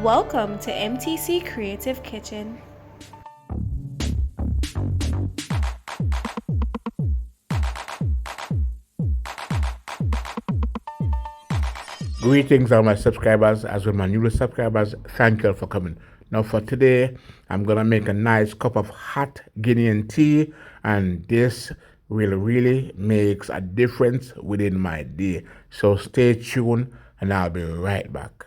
Welcome to MTC Creative Kitchen. Greetings all my subscribers as well my newest subscribers. Thank you for coming. Now for today, I'm gonna make a nice cup of hot Guinean tea, and this will really makes a difference within my day. So stay tuned and I'll be right back.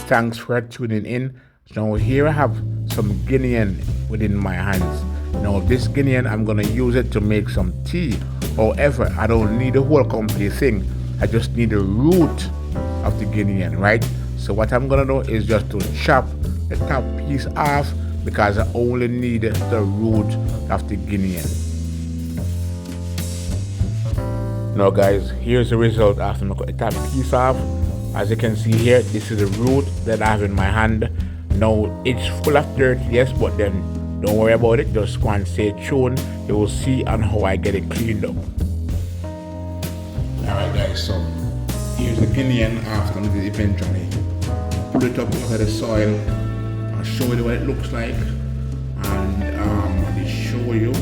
Thanks for tuning in. Now here I have some Guinean within my hands. Now this Guinean, I'm gonna use it to make some tea. However, I don't need the whole complete thing. I just need the root of the Guinean, right? So what I'm gonna do is just to chop the top piece off because I only need the root of the Guinean. Now guys, here's the result after I cut the top piece off. As you can see here, this is the root that I have in my hand. Now it's full of dirt, yes, but then don't worry about it. Just go and stay tuned. You will see on how I get it cleaned up. Alright guys, so here's the Guinean after I'm going to eventually pull it up out of the soil. I'll show you what it looks like, and I'll show you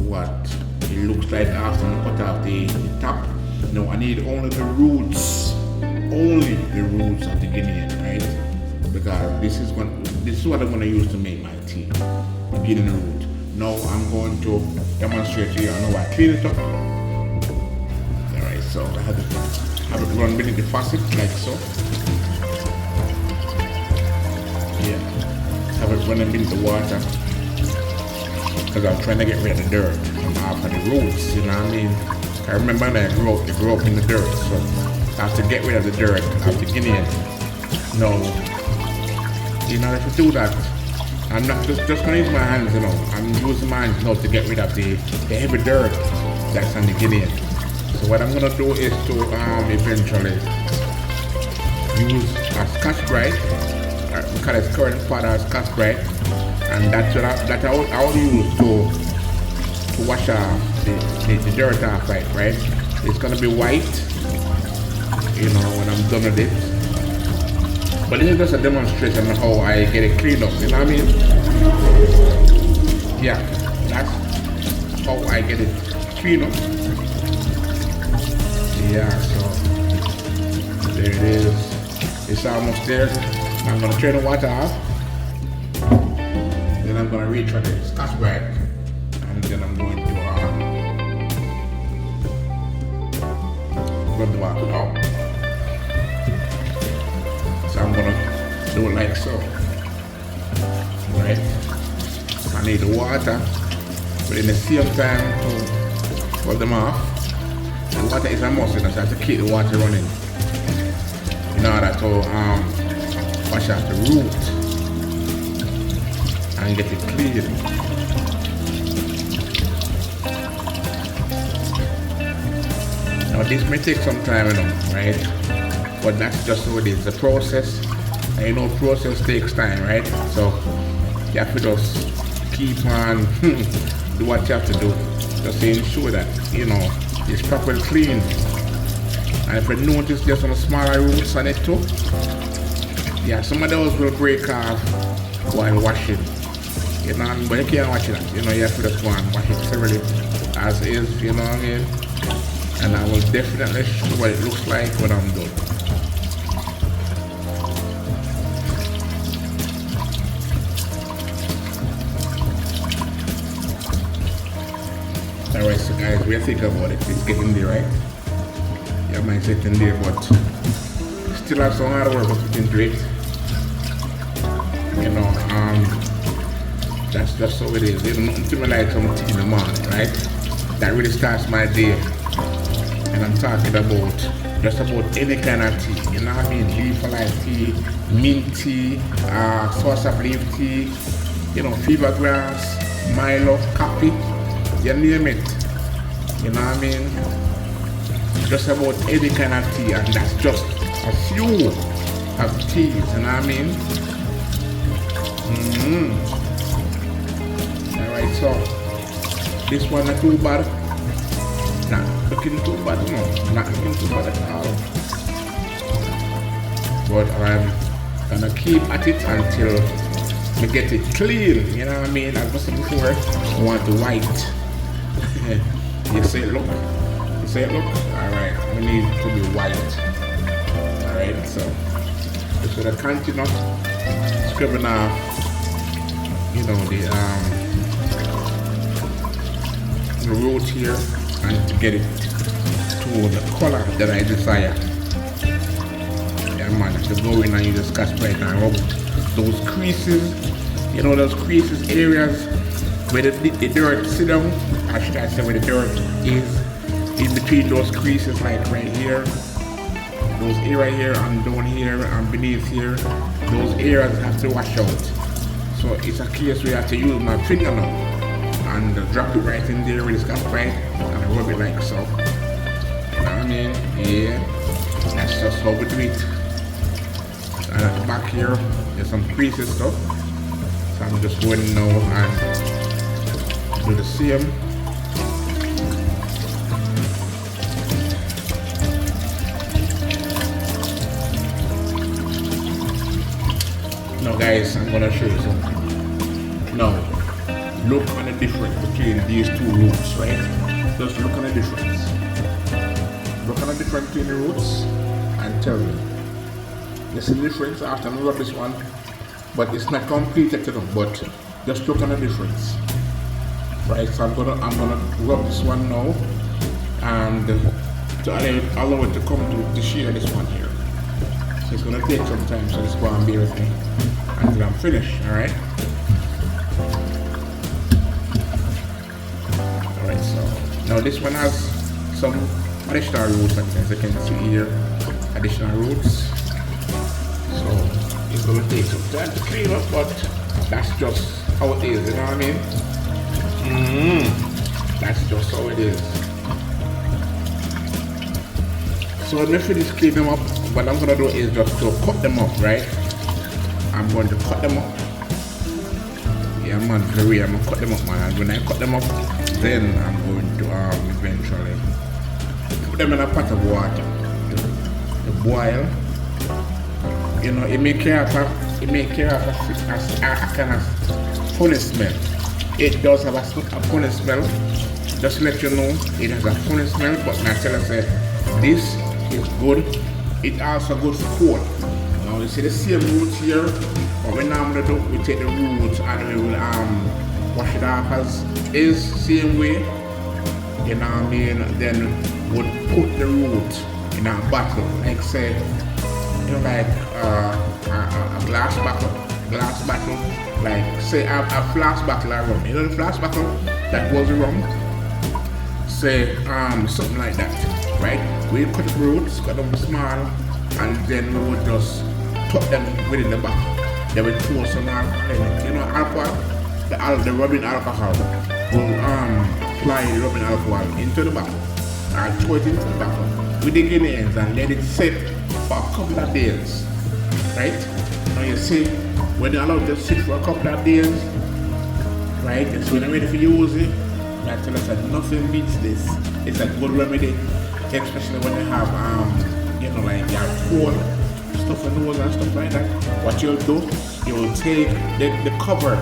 what it looks like after I cut off the top. Now I need only the roots. Only the roots of the Guinean, right? Because this is what I'm going to use to make my tea. The Guinean root. Now I'm going to demonstrate to you how I clean it up. Alright, so I have it run beneath the faucet like so. Yeah, have it running beneath the water because I'm trying to get rid of the dirt from off of the roots. You know what I mean? I remember that I grew up in the dirt, so I have to get rid of the dirt of the Guinean. No, you know, if you do that, I'm not just gonna use my hands, you know. I'm using my hands now to get rid of the heavy dirt that's on the Guinean. So what I'm gonna do is to eventually use a Scotch Brite, because it's current powder Scotch Brite, and that's what I will use to wash off the dirt off, right? It's gonna be white, you know, when I'm done with it. But this is just a demonstration of how I get it cleaned up, you know what I mean? Yeah, that's how I get it cleaned up. Yeah, so there it is. It's almost there. I'm gonna turn the water off. Then I'm gonna reach for the Scotch Brite, and then I'm going to rub the water out. So I'm gonna do it like so, right? I need the water, but in the same time to rub them off. The water is a must, so I have to keep the water running in order to wash out the root and get it clean. Now this may take some time, you know, right? But that's just what it is, the process. And you know, process takes time, right? So you have to just keep on do what you have to do, just to ensure that, you know, it's properly clean. And if you notice there's some smaller roots on it too, yeah, some of those will break off while washing. You know, but you can't wash it. You know, you have to just go and wash it thoroughly as is, you know what I mean? And I will definitely show what it looks like when I'm done. Alright, so guys, we think about it. It's getting there, right? Yeah, mine's getting there, but still have some hard work to put into it. You know, that's just how it is. There's nothing to me like some tea in the morning, right? That really starts my day. And I'm talking about just about any kind of tea, you know what I mean? Leaf of life tea, mint tea, source of leaf tea, you know, fever grass, Milo, coffee, you name it, you know what I mean? Just about any kind of tea, and that's just a few of teas, you know what I mean? Alright, so this one not too bad. Not looking too bad, no. Not looking too bad at all. But I'm gonna keep at it until we get it clean, you know what I mean? As I said before, I want the white. You say it look? You say it look? Alright, we need it to be white. Alright, so just gonna continue scribbling off, you know, the root here, and to get it to the color that I desire. Yeah man, to go in and use the Scotch-Brite and rub those creases, you know, those creases areas where the dirt sit down, or should I say where the dirt is, in between those creases, like right here, those area here and down here and beneath here, those areas have to wash out. So it's a case where I have to use my finger now and drop it right in there with the Scotch-Brite and I rub it like so. You know what I mean? Yeah, that's just how we do it. And at the back here, there's some creases stuff. So I'm just going now and do the same. Now guys, I'm gonna show you something. Now, look on the difference between these two roots, right? Just look on the difference. Look on the difference between the roots and tell me. You see the difference after I rub this one, but it's not completed enough, but just look on the difference. Right, so I'm gonna rub this one now and to allow it to come to the shade of this one here. So it's gonna take some time, so just go and bear with me until I'm finished, alright? Alright, so now this one has some additional roots, as you can see here, additional roots. So it's gonna take some time to clean up, but that's just how it is, you know what I mean? That's just how it is. So let me finish cleaning them up. What I'm gonna do is just to cut them up, right? I'm going to cut them up. Yeah man, for real, I'm gonna cut them up, man. And when I cut them up, then I'm going to eventually put them in a pot of water to boil. You know, it may carry a kind of funny smell. It does have a funny smell. Just to let you know, it has a funny smell, but my teller said this is good. It's also good for cold. Now you see the same roots here. What we normally do, we take the roots and we will wash it off as is, same way. You know what I mean? Then we'll put the root in a bottle, like say, you know, like a glass bottle, like say a flask bottle of rum. You know the flask bottle that was the rum? Say something like that, right? We cut the roots, cut them small, and then we would just put them within the bottle. Then we pour some alcohol in it. You know, alcohol, the rubbing alcohol. We'll apply the rubbing alcohol into the bottle and throw it into the bottle with the Guinea-hens and let it sit for a couple of days, right? Now you see, when you allow it to sit for a couple of days, right? So when you're ready for use it, I tell us that nothing beats this. It's a good remedy, especially when you have, you know, like you have cold stuff in the nose and stuff like that. What you'll do, you'll take the cover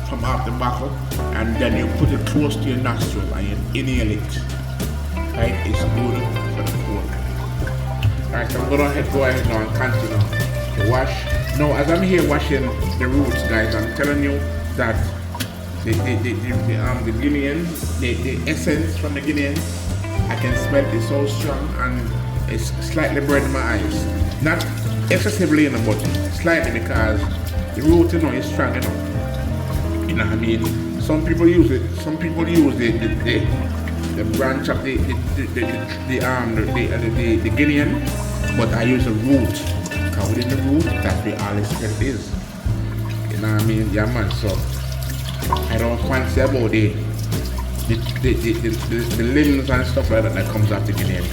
from off the bottle and then you put it close to your nostril and you inhale it. Right? It's good for the cold. Alright, so I'm gonna go ahead now and continue to wash. Now, as I'm here washing the roots, guys, I'm telling you that the Guinea-hen, the essence from the Guinea-hen, I can smell it so strong and it's slightly burning my eyes. Not excessively, but slightly, because the root, you know, is strong enough. You know what I mean? Some people use it. Some people use the the branch of the Guinea-hen, but I use the root. Because within the root, that's where all the strength is. You know what I mean? Yeah, man. So I don't fancy about the limbs and stuff like that comes off the Guinea-hen.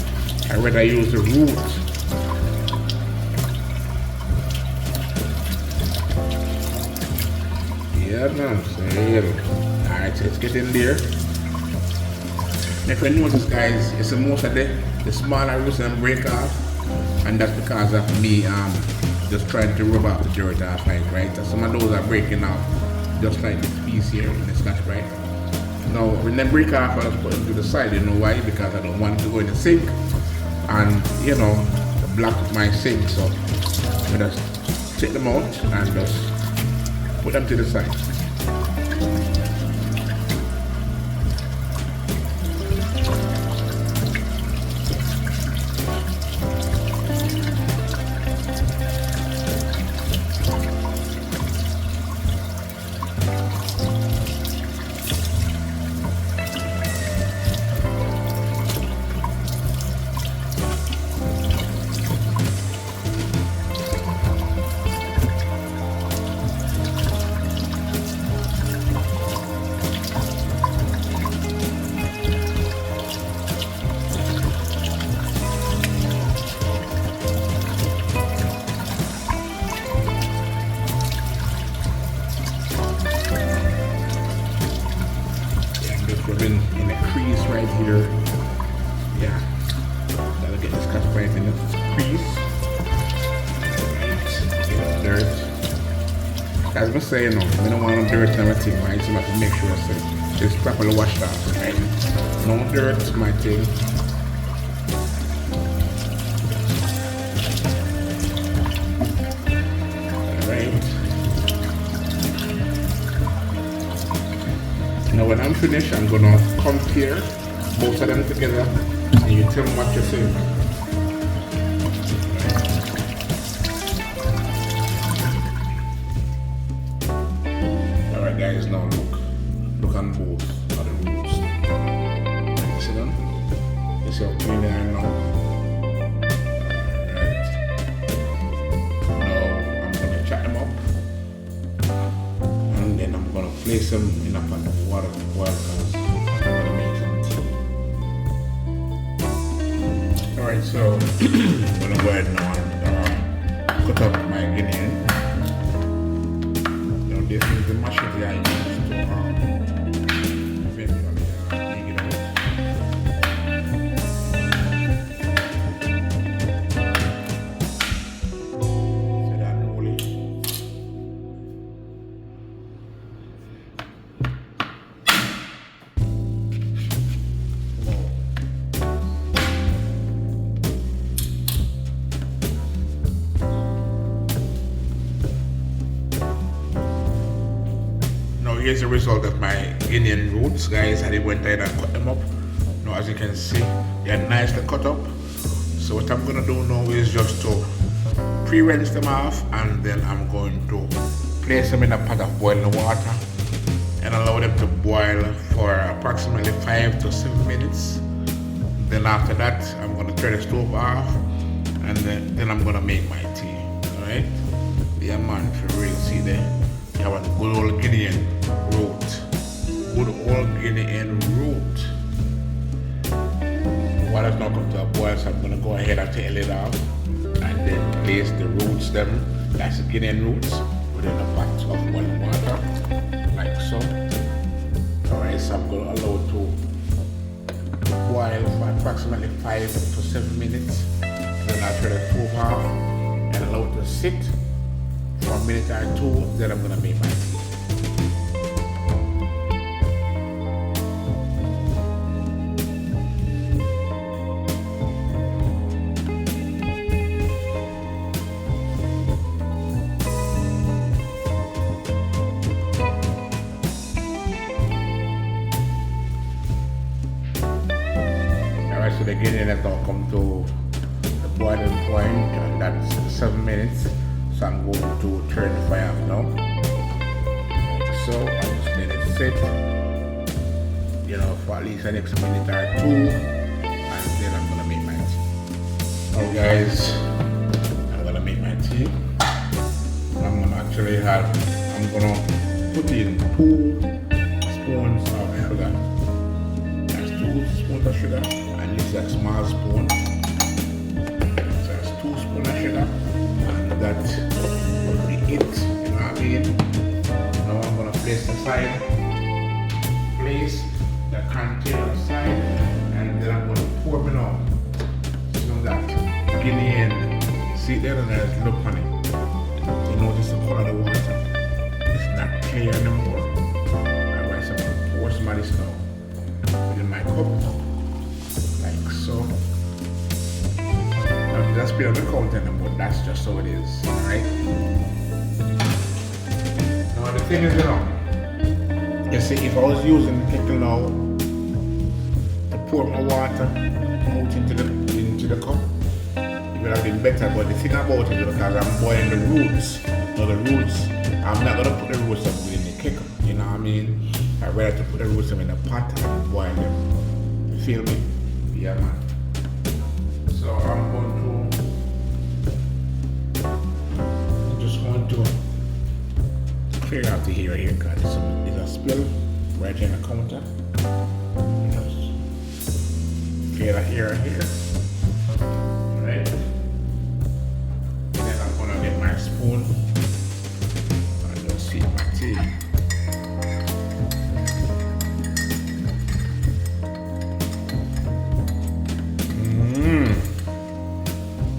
I rather use the root. Yeah, man. So yeah. Alright, so let's get in there. If you notice, guys, it's most of the smaller roots and break off, and that's because of me just trying to rub off the dirt off, like, right? So some of those are breaking off, just like this piece here in the scotch, right? Now, when they break off, I just put them to the side. You know why? Because I don't want to go in the sink and, you know, block my sink. So I just take them out and just put them to the side. In a crease right here. Yeah, gotta get this cut right in the crease. Right, get dirt. As I was saying, we don't want no dirt and everything, right? So I have to make sure it's properly washed off, right? No dirt, my thing. Now when I'm finished, I'm gonna compare both of them together and you tell me what you think. Alright guys, now look on both of the roots. You see them? You see how clean they are now? Alright. Now I'm gonna chop them up and then I'm gonna place them in a pot of water to boil because I'm gonna make some tea. Alright, so I'm gonna go ahead now and cut up my Guinea-hen. Now this is the machete I use to make it out. Here's the result of my Guinea-hen roots, guys. I went ahead and cut them up. Now as you can see, they're nicely cut up. So what I'm gonna do now is just to pre-rinse them off, and then I'm going to place them in a pot of boiling water and allow them to boil for approximately 5 to 7 minutes. Then after that, I'm gonna turn the stove off, and then I'm gonna make my tea. Alright? Yeah man, if you really see there. I have a good old Guinea-hen root. Good old Guinea-hen root. The water's now come to a boil, so I'm going to go ahead and take the lid off and then place the roots, that's the Guinea-hen roots, within a pot of boiling water, like so. Alright, so I'm going to allow it to boil for approximately 5 to 7 minutes. Then I'll turn the stove off and allow it to sit for a minute or two, then I'm gonna make my tea. Alright, so the Guinea-hen has now come to the boiling point, and that's 7 minutes. So I'm going to turn the fire off now. So I'll just let it sit. you know, for at least the next minute or two, and then I'm gonna make my tea. Now guys, I'm gonna make my tea. I'm gonna put in 2 spoons of sugar. That's 2 spoons of sugar, and this is a small spoon. So that's 2 spoons of sugar, and that will be it. You know what I mean? Now I'm gonna place the container aside, and then I'm gonna pour me now. You know that Guinea-hen. See there, and there's look on it. You notice the color of the water. It's not clear anymore. Alright, so I'm gonna pour some of this now in my cup, like so. Now that's been on the counter anymore. That's just how it is. Alright. Now the thing is, you know, you see, if I was using the kettle now to pour my water out into the cup, it would have been better. But the thing about it is, because I'm boiling the roots. Now the roots, I'm not gonna put the roots up in the kettle. You know what I mean? I'd rather to put the roots up in a pot and boil them. You feel me? Yeah, man. So I'm going to clear out the hair here, because there's a spill right here on the counter. Just clear the hair here. Right. Then I'm gonna get my spoon and just sip my tea.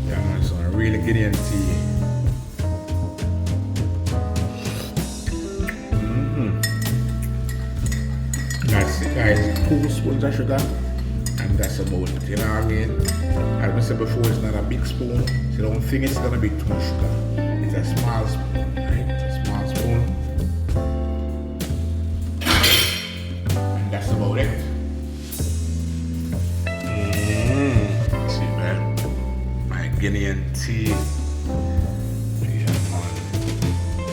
Yeah, man, so I really get in tea. That's it, guys. 2 spoons of sugar, and that's about it. You know what I mean? As I said before, it's not a big spoon, so don't think it's gonna be too much sugar. It's a small spoon, right? A small spoon, and that's about it. See, man, my Guinean tea. Yeah, man.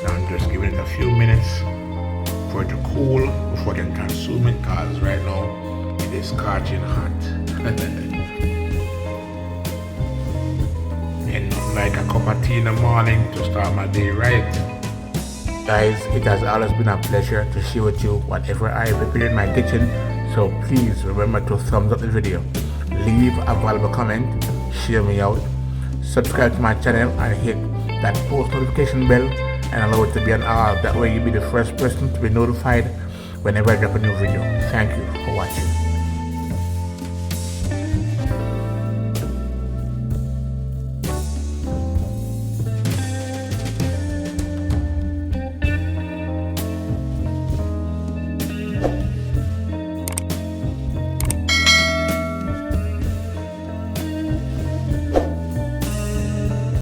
Now I'm just giving it a few minutes for it to cool before I can consume it, because right now it is scorching hot. And not like a cup of tea in the morning to start my day right. Guys, it has always been a pleasure to share with you whatever I prepared in my kitchen, so please remember to thumbs up the video, leave a valuable comment, share me out, subscribe to my channel and hit that post notification bell and allow it to be on all. That way you'll be the first person to be notified whenever I drop a new video. Thank you for watching.